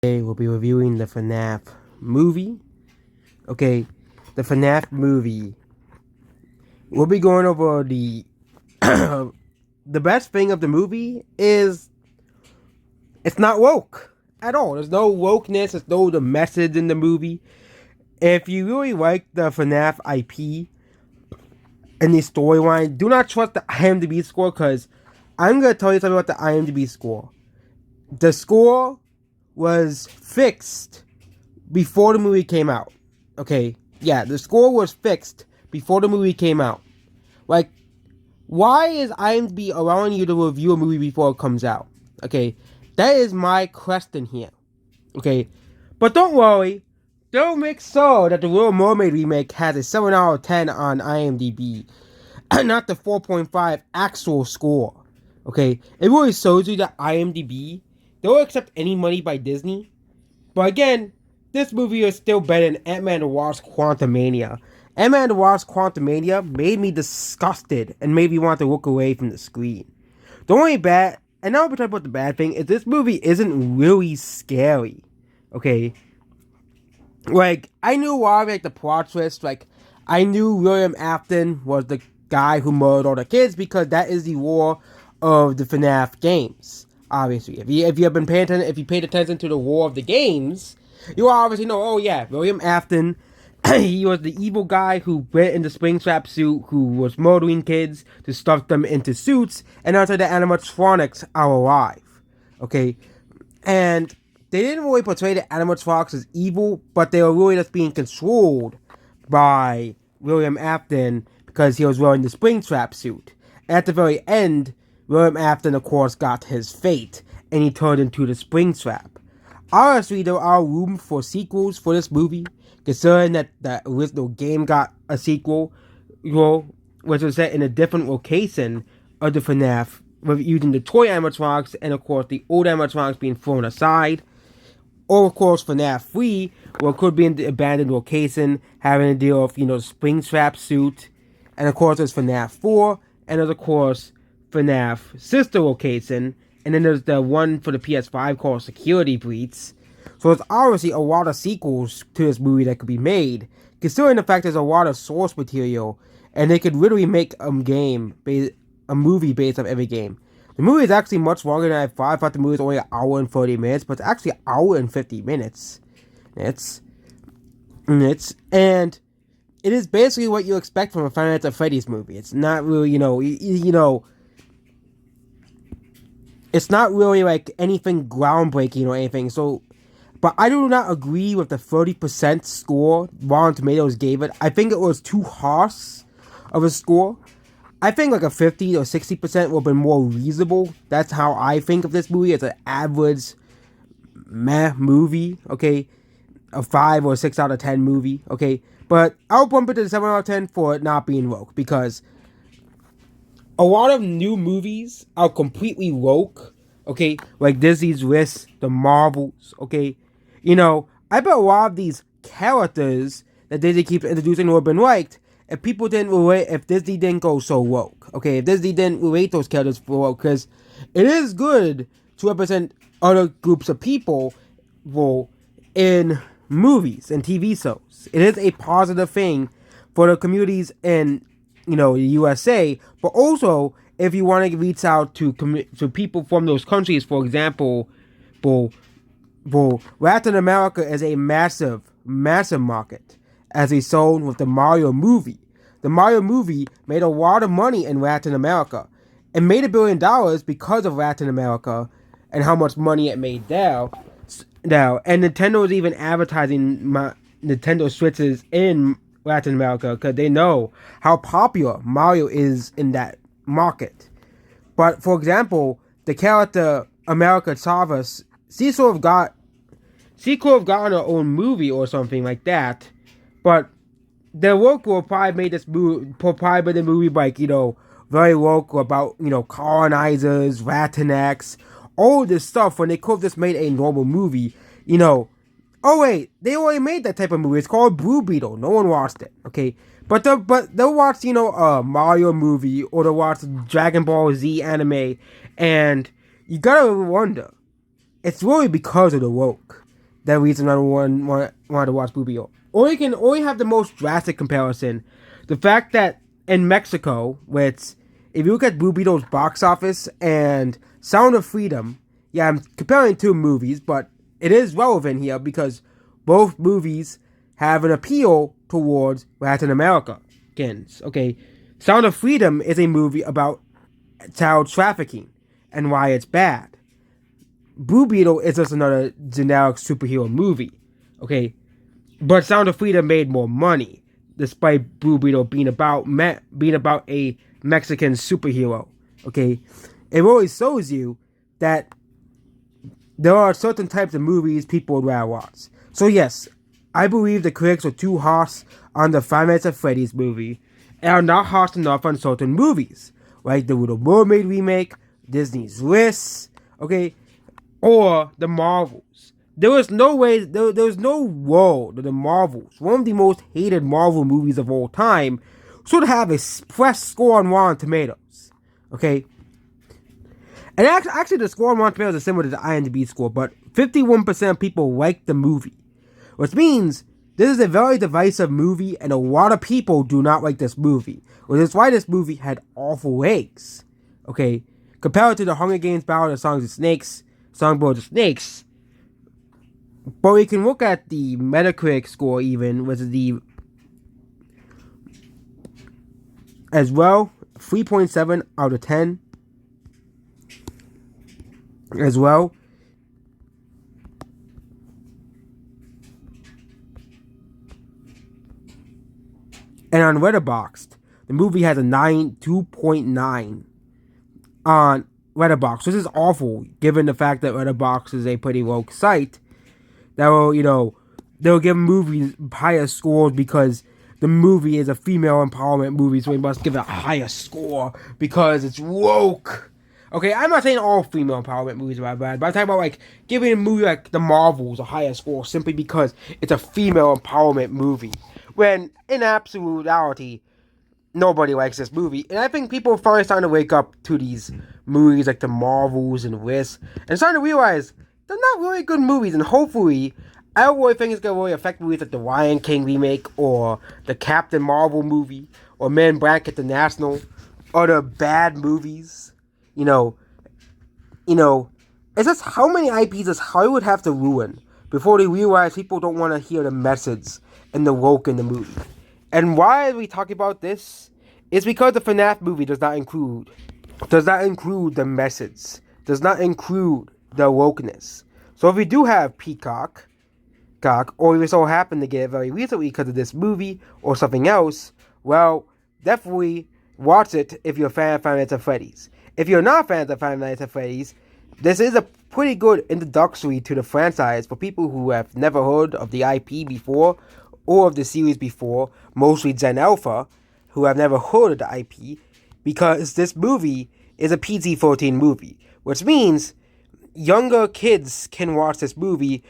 Today we'll be reviewing the fnaf movie. Okay, the fnaf movie. We'll be going over the the best thing of the movie is it's not woke at all. There's no wokeness. There's no the message in the movie. If you really like the fnaf IP and the storyline, do not trust the IMDb score because I'm gonna tell you something about the IMDb score. The score was fixed before the movie came out. Okay, yeah, the score was fixed before the movie came out. Like, why is IMDb allowing you to review a movie before it comes out? Okay, that is my question here. Okay, but don't worry, they'll make so that the Little Mermaid remake has a 7 out of 10 on IMDb, not the 4.5 actual score. Okay, it really shows you that IMDb, they'll accept any money by Disney. But again, this movie is still better than Ant-Man and the Wasp Quantumania. Ant-Man and the Wasp Quantumania made me disgusted and made me want to look away from the screen. The only bad, and now we're talking about the bad thing, is this movie isn't really scary. Okay? Like, I knew why, like, the plot twist, like, I knew William Afton was the guy who murdered all the kids because that is the lore of the FNAF games. Obviously, if you have been paying attention, if you paid attention to the lore of the games, you obviously know. Oh yeah, William Afton, he was the evil guy who went into Springtrap suit, who was murdering kids to stuff them into suits, and until the animatronics are alive. Okay, and they didn't really portray the animatronics as evil, but they were really just being controlled by William Afton because he was wearing the Springtrap suit. At the very end, William Afton, of course, got his fate, and he turned into the Springtrap. Honestly, there are room for sequels for this movie, considering that the original game got a sequel, which was set in a different location of the FNAF, with using the toy animatronics, and of course the old animatronics being thrown aside. Or, of course, FNAF 3, where it could be in the abandoned location, having to deal with, the Springtrap suit. And, of course, there's FNAF 4, and there's, of course, FNAF sister location, and then there's the one for the PS5 called Security Breach. So there's obviously a lot of sequels to this movie that could be made, considering the fact there's a lot of source material, and they could literally make a movie based on every game. The movie is actually much longer than I thought. I thought the movie was only an hour and 30 minutes, but it's actually an hour and 50 minutes. And it is basically what you expect from a Five Nights at Freddy's movie. It's not really, it's not really like anything groundbreaking or anything. So, but I do not agree with the 30% score Rotten Tomatoes gave it. I think it was too harsh of a score. I think like a 50 or 60% would have been more reasonable. That's how I think of this movie. It's an average meh movie, okay? A 5 or 6 out of 10 movie, okay? But I'll bump it to 7 out of 10 for it not being woke, because a lot of new movies are completely woke, okay? Like Disney's List, the Marvels, okay? I bet a lot of these characters that Disney keeps introducing would have been liked if people didn't relate, if Disney didn't go so woke, okay? If Disney didn't relate those characters for woke, because it is good to represent other groups of people in movies and TV shows. It is a positive thing for the communities in, the USA, but also if you want to reach out to people from those countries. For example, Latin America is a massive market, as is shown with the Mario movie. The Mario movie made a lot of money in Latin America. It made $1 billion because of Latin America and how much money it made there. And Nintendo is even advertising Nintendo Switches in Latin America because they know how popular Mario is in that market. But for example, the character America Chavez, she could have gotten her own movie or something like that. But the local probably made this movie, probably the movie like, very local about, colonizers, Latinx, all this stuff, when they could have just made a normal movie, Oh wait, they already made that type of movie. It's called Blue Beetle. No one watched it, okay? But they'll watch, a Mario movie, or they'll watch Dragon Ball Z anime, and you gotta wonder, it's really because of the woke. that reason everyone wanted to watch Booby-O. Or you have the most drastic comparison. The fact that in Mexico, which, if you look at Booby-O's box office and Sound of Freedom, yeah, I'm comparing two movies, but it is relevant here because both movies have an appeal towards Latin Americans. Okay, Sound of Freedom is a movie about child trafficking and why it's bad. Blue Beetle is just another generic superhero movie. Okay, but Sound of Freedom made more money, despite Blue Beetle being about a Mexican superhero. Okay, it really shows you that there are certain types of movies people would rather watch. So yes, I believe the critics are too harsh on the Five Nights at Freddy's movie, and are not harsh enough on certain movies, like the Little Mermaid remake, Disney's List, okay, or the Marvels. There was no world that the Marvels, one of the most hated Marvel movies of all time, should have a fresh score on Rotten Tomatoes. Okay? And actually the score on Rotten Tomatoes is similar to the IMDb score, but 51% of people like the movie. Which means this is a very divisive movie, and a lot of people do not like this movie. Which is why this movie had awful ratings. Okay? Compared to the Hunger Games Battle of the Songbirds and Snakes. But we can look at the Metacritic score even, which is the as well, 3.7 out of 10 as well. And on Letterboxd, the movie has a 2.9 on Letterboxd, which is awful, given the fact that Letterboxd is a pretty woke site. That will, they'll give movies higher scores because the movie is a female empowerment movie, so we must give it a higher score because it's woke. Okay, I'm not saying all female empowerment movies are bad, but I'm talking about, like, giving a movie like The Marvels a higher score simply because it's a female empowerment movie. When, in absolutality, nobody likes this movie. And I think people are finally starting to wake up to these movies like The Marvels and this, and starting to realize they're not really good movies, and hopefully, I don't really think it's going to really affect movies like the Lion King remake, or the Captain Marvel movie, or Men in Black International, or the bad movies. It's just how many IPs does Hollywood have to ruin before they realize people don't want to hear the message and the woke in the movie. And why are we talking about this? It's because the FNAF movie does not include the message, does not include the wokeness. So if we do have Peacock, or we so happen to get it very recently because of this movie or something else, well, definitely watch it if you're a fan of Five Nights at Freddy's. If you're not a fan of Five Nights at Freddy's, this is a pretty good introductory to the franchise for people who have never heard of the IP before, or of the series before, mostly Gen Alpha, who have never heard of the IP, because this movie is a PG-13 movie, which means younger kids can watch this movie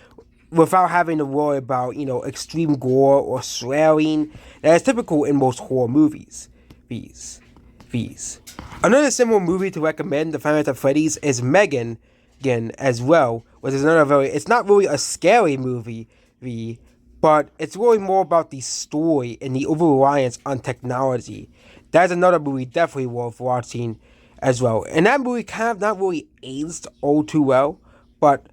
without having to worry about, extreme gore or swearing that is typical in most horror movies. These. Another similar movie to recommend to Five Nights at Freddy's is Megan, again, as well, which is it's not really a scary movie, but it's really more about the story and the over-reliance on technology. That's another movie definitely worth watching as well. And that movie kind of not really aged all too well, but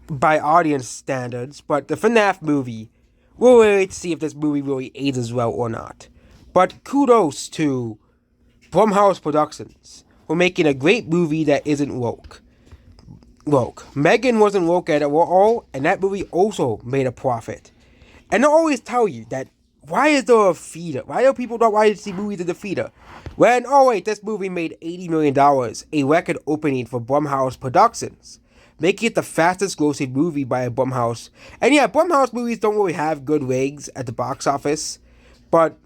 by audience standards. But the FNAF movie, we'll wait to see if this movie really ages well or not. But kudos to Blumhouse Productions for making a great movie that isn't woke. Megan wasn't woke at all, and that movie also made a profit. And I always tell you that, why is there a feeder? Why do people not want to see movies in the feeder? When, this movie made $80 million, a record opening for Blumhouse Productions, making it the fastest grossing movie by a Blumhouse. And yeah, Blumhouse movies don't really have good ratings at the box office, but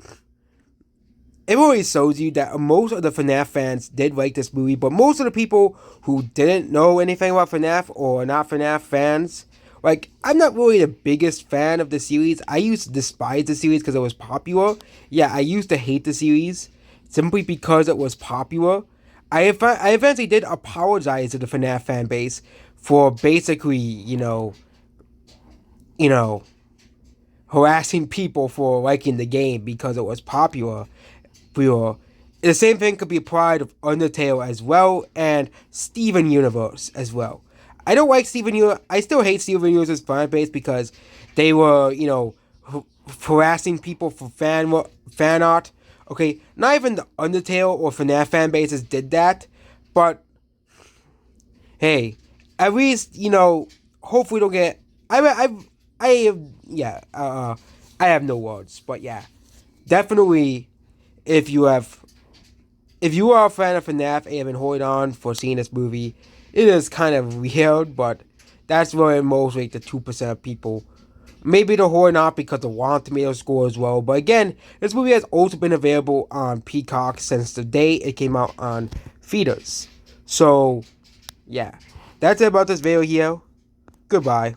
it really shows you that most of the FNAF fans did like this movie, but most of the people who didn't know anything about FNAF or not FNAF fans, I'm not really the biggest fan of the series. I used to despise the series because it was popular. Yeah, I used to hate the series simply because it was popular. I eventually did apologize to the FNAF fan base for basically, you know, harassing people for liking the game because it was popular. Pure. The same thing could be applied of Undertale as well and Steven Universe as well. I don't like Steven Universe. I still hate Steven Universe's fan base because they were, harassing people for fan art. Okay, not even the Undertale or FNAF fan bases did that, but hey, at least hopefully we don't get. Yeah. I have no words, but yeah, definitely if you have if you are a fan of FNAF and have been holding on for seeing this movie, it is kind of weird, but that's where most like the 2% of people. Maybe they're holding on because of Rotten Tomato score as well. But again, this movie has also been available on Peacock since the day it came out on theaters. So, yeah. That's it about this video here. Goodbye.